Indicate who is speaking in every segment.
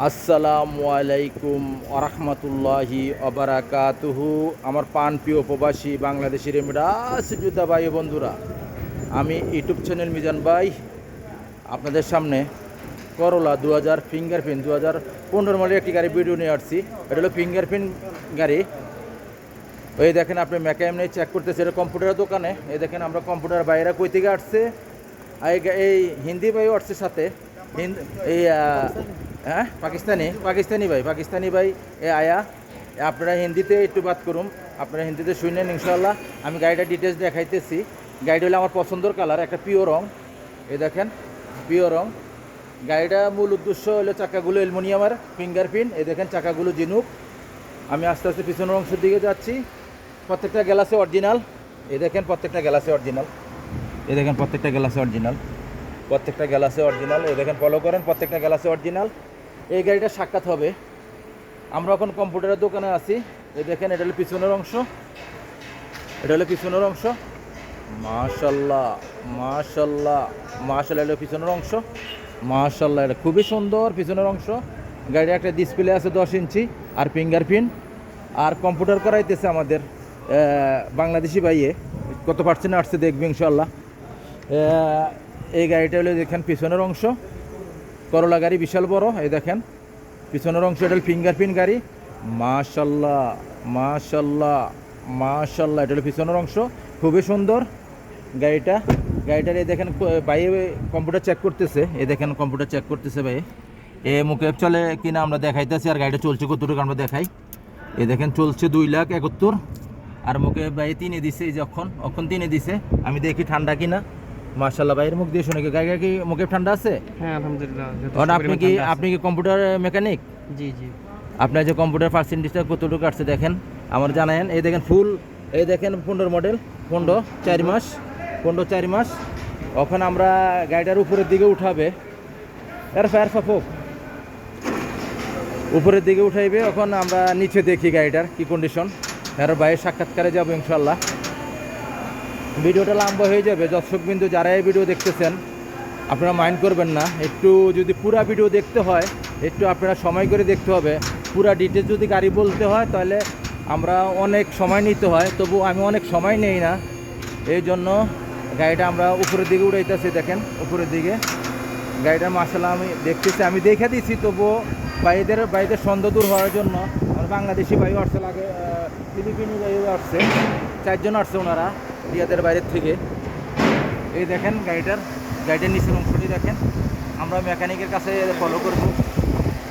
Speaker 1: আসসালামু আলাইকুম আরহামতুল্লাহি অবরাকাতুহু। আমার প্রিয় প্রবাসী বাংলাদেশি রেমিডাস যোদ্ধা ভাই ও বন্ধুরা, আমি ইউটিউব চ্যানেল মিজান ভাই আপনাদের সামনে করলা 2000 ফিঙ্গারপ্রিন্ট 2015 মডেলের একটি গাড়ি ভিডিও নিয়ে আসছি। এটা হলো ফিঙ্গারপ্রিন্ট গাড়ি। ওই দেখেন আপনি মেকানিক চেক করতেছে, এটা কম্পিউটারের দোকানে। এই দেখেন আমরা কম্পিউটার বাইরে কই থেকে আসছে, এই হিন্দি ভাইও আসছে সাথে, এই হ্যাঁ পাকিস্তানি ভাই এ আয়া। আপনারা হিন্দিতে একটু বাদ করুন, আপনারা হিন্দিতে শুনেন ইনশাল্লাহ। আমি গাড়িটার ডিটেলস দেখাইতেছি। গাড়িটা হলো আমার পছন্দের কালার, একটা পিওর রং। এই দেখেন পিওর রং। গাড়িটা মূল উদ্দেশ্য হলো চাকাগুলো অ্যালুমিনিয়ামের ফিঙ্গারপ্রিন্ট। এই দেখেন চাকাগুলো জিনুক। আমি আস্তে আস্তে পিছনের অংশের দিকে যাচ্ছি। প্রত্যেকটা গ্লাসে অরিজিনাল। এই দেখেন প্রত্যেকটা গ্লাসে অরিজিনাল। এই দেখেন প্রত্যেকটা গ্লাসে অরিজিনাল। এই দেখেন ফলো করেন, প্রত্যেকটা গ্লাসে অরিজিনাল। এই গাড়িটা সাক্ষাৎ হবে। আমরা এখন কম্পিউটারের দোকানে আছি। এই দেখেন এটা হলো পিছনের অংশ, মাশাল্লাহ মাশাল্লাহ মাশাল্লাহ। এটা পিছনের অংশ, মাশাল্লাহ, এটা খুবই সুন্দর পিছনের অংশ। গাড়ির একটা ডিসপ্লে আছে 10 ইঞ্চি আর ফিঙ্গারপ্রিন্ট। আর কম্পিউটার করাইতেছে আমাদের বাংলাদেশি ভাইয়ে। কত পার্সেন্ট আসছে দেখবে ইনশাল্লাহ। এই গাড়িটা হলো দেখেন পিছনের অংশ, করলা গাড়ি বিশাল বড়। এই দেখেন পিছনের অংশ, এটা ফিঙ্গারপ্রিন্ট গাড়ি। মাশাল্লাহ মাশাল্লাহ মাশাল্লাহ। এটা হলো পিছনের অংশ, খুবই সুন্দর গাড়িটার। এই দেখেন ভাই কম্পিউটার চেক করতেছে। এই দেখেন কম্পিউটার চেক করতেছে ভাই। মুখে চলে কিনা আমরা দেখাইতেছি, আর গাড়িটা চলছে কতটুকু আমরা দেখাই। এই দেখেন চলছে 2,71,000। আর মুখে ভাই 3 দিছে, এই যে অখন 3 দিছে। আমি দেখি ঠান্ডা কিনা। মাশাআল্লাহ, ভাইয়ের মুখ দিয়ে শুনে কি গাড়ি কি মুখে ঠান্ডা আছে?
Speaker 2: হ্যাঁ আলহামদুলিল্লাহ।
Speaker 1: আপনি কি কম্পিউটার মেকানিক?
Speaker 2: জি জি।
Speaker 1: আপনার যে কম্পিউটার পার্সেন্টেজটা কতটুকু আসছে দেখেন, আমার জানায়েন। এই দেখেন ফুল, এই দেখেন 15 মডেল, 4 মাস। ওখানে আমরা গাড়িটার উপরের দিকে উঠাবে, উপরের দিকে উঠাইবে। এখন আমরা নিচে দেখি গাড়িটার কি কন্ডিশন। এর বাইরে সাক্ষাৎকারে যাবো ইনশাল্লাহ। ভিডিওটা লম্বা হয়ে যাবে। দর্শকবিন্দু যারা এই ভিডিও দেখতেছেন আপনারা মাইন্ড করবেন না। একটু যদি পুরা ভিডিও দেখতে হয়, একটু আপনারা সময় করে দেখতে হবে। পুরা ডিটেলস যদি গাড়ি বলতে হয় তাহলে আমরা অনেক সময় নিতে হয়, তবু আমি অনেক সময় নেই না। এই জন্য গাড়িটা আমরা উপরের দিকে উড়াইতেছি। দেখেন উপরের দিকে গাড়িটা মাশাআল্লাহ আমি দেখতেছি, আমি দেখে দিচ্ছি। তবুও বাইদের সন্দেহ দূর হওয়ার জন্য আমার বাংলাদেশি ভাইও আসছে, লাগে ফিলিপিনি ভাইও আসছে, 4 জন আসছে ওনারা রিয়াদের বাইরের থেকে। এই দেখেন গাড়িটার নিচের অংশটি দেখেন। আমরা মেকানিকের কাছে ফলো করব।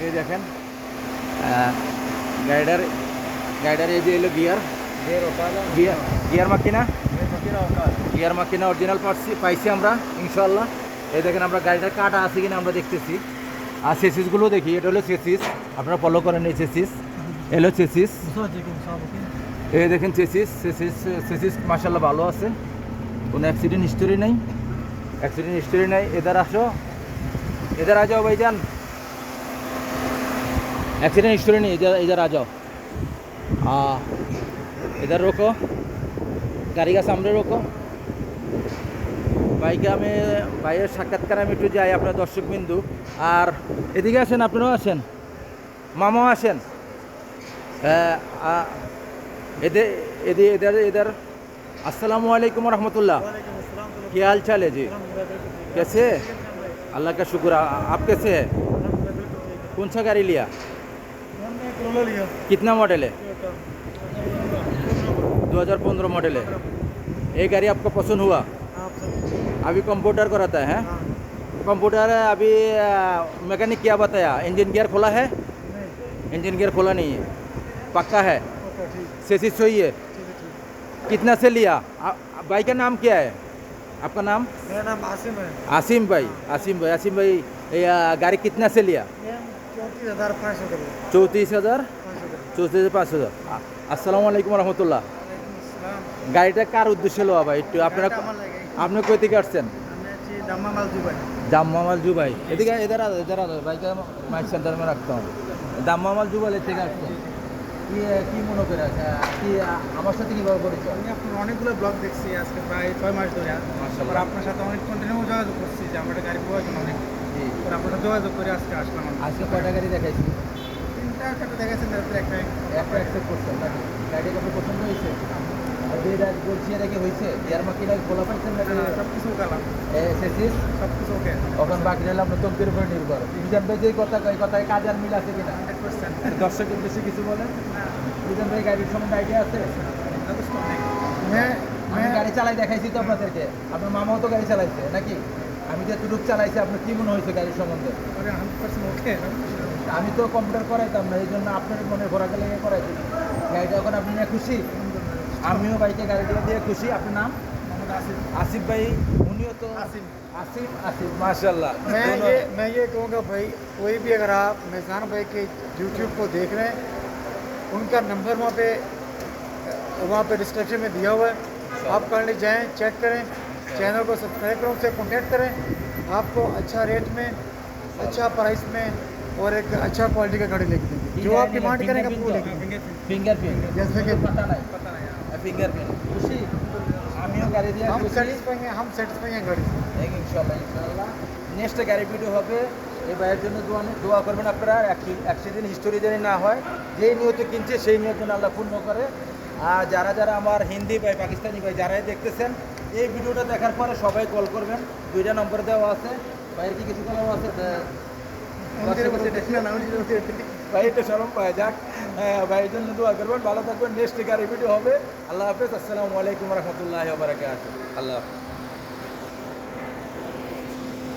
Speaker 1: এই দেখেন গাড়িটার এই যে এলো গিয়ার মাকিনা অরিজিনাল পাইছি আমরা ইনশাল্লাহ। এই দেখেন আমরা গাড়িটার কাটা আছে কিনা আমরা দেখতেছি। আর সেসিসগুলো দেখি। এটা হলো সেসিস, আপনারা ফলো করেন। এই সেসিস এলো সেসিস। এই দেখেন সেসিস মাশাআল্লাহ ভালো আছে, কোনো অ্যাক্সিডেন্ট হিস্টোরি নেই। এদার आ जाओ भाईजान, एक्सीडेंट हिस्ट्री नहीं। इधर आ जाओ। इधर रोको, गाड़ी का सामने रोको। বাইকে আমি ভাইয়ের সাক্ষাৎকার আমি একটু যাই আপনার দর্শকবিন্দু। আর এদিকে আসেন, আপনারাও আসেন, মামাও আসেন। इधर अस्सलामु अलैकुम रहमतुल्लाह। क्या हाल चाल है जी? कैसे है? अल्लाह का शुक्र। आप कैसे है? कौन सा गाड़ी लिया? कितना मॉडल है? 2015 मॉडल है। ये गाड़ी आपको पसंद हुआ? अभी कंप्यूटर कराता है? कंप्यूटर अभी मैकेनिक क्या बताया? इंजन गियर खोला है? इंजन गियर खोला नहीं है, पक्का है? सेसिस सही है? कितना से लिया? भाई का नाम क्या है? आपका नाम?
Speaker 2: मेरा नाम आसिम है।
Speaker 1: आसिम भाई गाड़ी कितना से लिया? 34,500। আসসালামু আলাইকুম রহমতুল্লাহ। গাড়িটা কার উদ্দেশ্যে লোয়া ভাই? একটু আপনারা, আপনি কই থেকে আসছেন? দাম্মামাল জুবাই। এদিকে इधर आ भाई का माइक सेंटर में रखता हूँ। দাম্মামাল জুবাই থেকে আসছেন। কি মনে করে কি আমার সাথে কীভাবে পরিচয়?
Speaker 2: আমি আপনার অনেকগুলো ব্লগ দেখছি আজকে প্রায় 6 মাস ধরে। আপনার সাথে অনেক কন্টিনিউ যোগাযোগ করছি যে আমার একটা গাড়ি প্রয়োজন অনেক। আপনারা যোগাযোগ করে আজকে আসলাম আমি।
Speaker 1: আজকে কয়টা গাড়ি দেখাইছি?
Speaker 2: 3টা 4টা দেখেছেন, তারপরে একটা
Speaker 1: একটা অ্যাকসেপ্ট করছেন নাকি? গাড়ি কত পছন্দ হয়েছে? আর যেটা বলছি এটা কি হয়েছে? ইয়ার মাকিটা খোলা পাইছেন নাকি?
Speaker 2: সব কিছু গেলাম,
Speaker 1: এসেছিস?
Speaker 2: সব কিছু ওকে।
Speaker 1: এখন বাকি রইল আপনার তকদির উপরে নির্ভর। মিজান ভাই যে কথা কয়, কথায় কাজ আর মিল আছে কিনা?
Speaker 2: 100%
Speaker 1: দর্শকের বেশি কিছু বলেন। মিজান ভাই গাড়ির সম্বন্ধে আইডিয়া আছে?
Speaker 2: যথেষ্ট অনেক। হ্যাঁ
Speaker 1: আমি গাড়ি চালাই দেখাইছি তো আপনাদেরকে। আপনার মামাও তো গাড়ি চালাইছে নাকি? আমি যে টুক চালাইছি, আপনার কি মনে হয়েছে গাড়ির সম্বন্ধে?
Speaker 2: 100% ওকে।
Speaker 1: আমি তো কম্পিউটার করাইতাম না, এই জন্য আপনার মনে ঘোরাকে লেগে করাইছি। গাড়িটা এখন আপনি নিয়ে খুশি? আমিও বাইকে গাড়িটা দিয়ে খুশি। আপনার নাম?
Speaker 2: মোহাম্মদ আসিফ।
Speaker 1: আসিফ ভাই, উনিও তো
Speaker 2: আসিফ।
Speaker 1: আসিফ আসিফ মাশাআল্লাহ।
Speaker 2: मैं ये कहूँगा भाई, कोई भी अगर आप मेज़ान भाई के यूट्यूब को देख रहे हैं, उनका नंबर वहाँ पे डिस्क्रिप्शन में दिया हुआ है, आप करने जाएँ, चेक करें, चैनल को सब्सक्राइब करें, उनसे कॉन्टेक्ट करें, आपको अच्छा रेट में, अच्छा प्राइस में और एक अच्छा क्वालिटी का गाड़ी लेके देंगे। जो आप डिमांड करेंगे वो लेके देंगे।
Speaker 1: ফিঙ্গারপ্রিন্ট
Speaker 2: जैसे कि
Speaker 1: পাতা নাই, ফিঙ্গারপ্রিন্ট খুশি? আমিও গাড়ি দিয়ে
Speaker 2: हम
Speaker 1: খুশি।
Speaker 2: सेटिस्फाई हैं गाड़ी से।
Speaker 1: ইনশাল্লাহ ইনশাল্লাহ নেক্সট গাড়ি ভিডিও হবে। এই ভাইয়ের জন্য দোয়া করবেন আপনারা। অ্যাক্সিডেন্ট হিস্টোরি যেন না হয়, যেই নিয়ত কিনছে সেই নিয়ত যেন আল্লাহ পূর্ণ করে। আর যারা যারা আমার হিন্দি ভাই, পাকিস্তানি ভাই যারাই দেখতেছেন, এই ভিডিওটা দেখার পরে সবাই কল করবেন। 2টা নম্বর দেওয়া আছে। ভাইয়ের কি কিছু করাও আছে? ভাই এটা শরম পায় যাক। ভাইয়ের জন্য দোয়া করবেন, ভালো থাকবেন। নেক্সট গাড়ি ভিডিও হবে। আল্লাহ হাফেজ। আসসালামু আলাইকুম রহমতুল্লাহ বারাকাতুহু। আল্লাহ হাফেজ।